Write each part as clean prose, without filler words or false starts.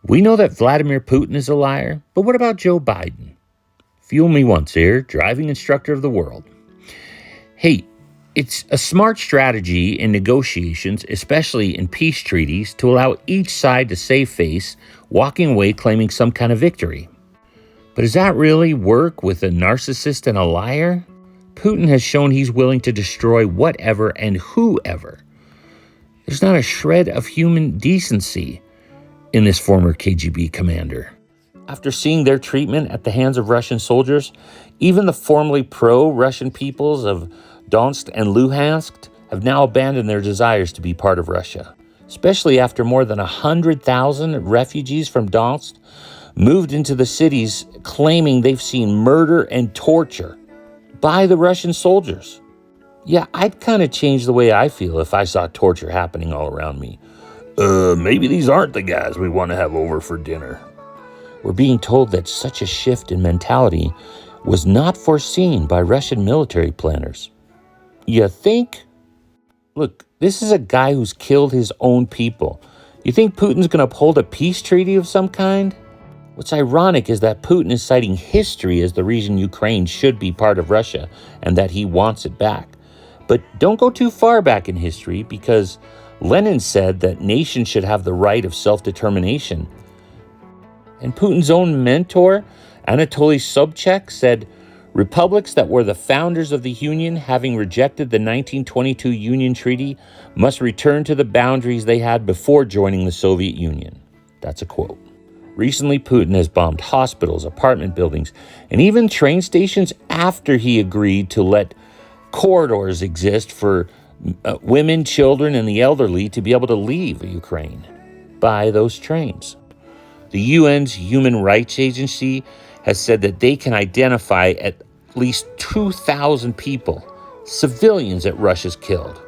We know that Vladimir Putin is a liar, but what about Joe Biden? Fuel me once here, driving instructor of the world. Hey, it's a smart strategy in negotiations, especially in peace treaties, to allow each side to save face, walking away claiming some kind of victory. But does that really work with a narcissist and a liar? Putin has shown he's willing to destroy whatever and whoever. There's not a shred of human decency in this former KGB commander. After seeing their treatment at the hands of Russian soldiers, even the formerly pro-Russian peoples of Donetsk and Luhansk have now abandoned their desires to be part of Russia, especially after more than 100,000 refugees from Donetsk moved into the cities claiming they've seen murder and torture by the Russian soldiers. Yeah, I'd kind of change the way I feel if I saw torture happening all around me. Maybe these aren't the guys we want to have over for dinner. We're being told that such a shift in mentality was not foreseen by Russian military planners. You think? Look, this is a guy who's killed his own people. You think Putin's going to uphold a peace treaty of some kind? What's ironic is that Putin is citing history as the reason Ukraine should be part of Russia and that he wants it back. But don't go too far back in history, because Lenin said that nations should have the right of self-determination. And Putin's own mentor, Anatoly Sobchak, said, republics that were the founders of the Union, having rejected the 1922 Union Treaty, must return to the boundaries they had before joining the Soviet Union. That's a quote. Recently, Putin has bombed hospitals, apartment buildings, and even train stations after he agreed to let corridors exist for women, children, and the elderly to be able to leave Ukraine by those trains. The UN's Human Rights Agency has said that they can identify at least 2,000 people, civilians that Russia's killed.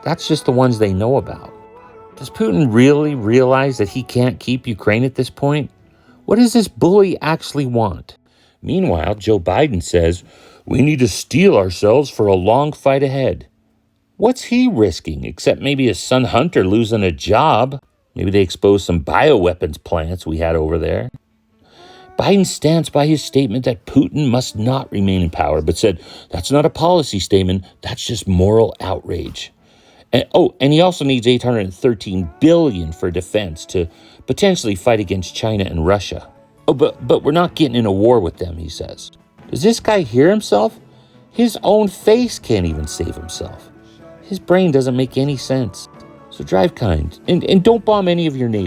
That's just the ones they know about. Does Putin really realize that he can't keep Ukraine at this point? What does this bully actually want? Meanwhile, Joe Biden says, we need to steel ourselves for a long fight ahead. What's he risking, except maybe his son Hunter losing a job? Maybe they exposed some bioweapons plants we had over there. Biden stands by his statement that Putin must not remain in power, but said that's not a policy statement, that's just moral outrage. And he also needs $813 billion for defense to potentially fight against China and Russia. But we're not getting in a war with them, he says. Does this guy hear himself? His own face can't even save himself. His brain doesn't make any sense. So drive kind and don't bomb any of your neighbors.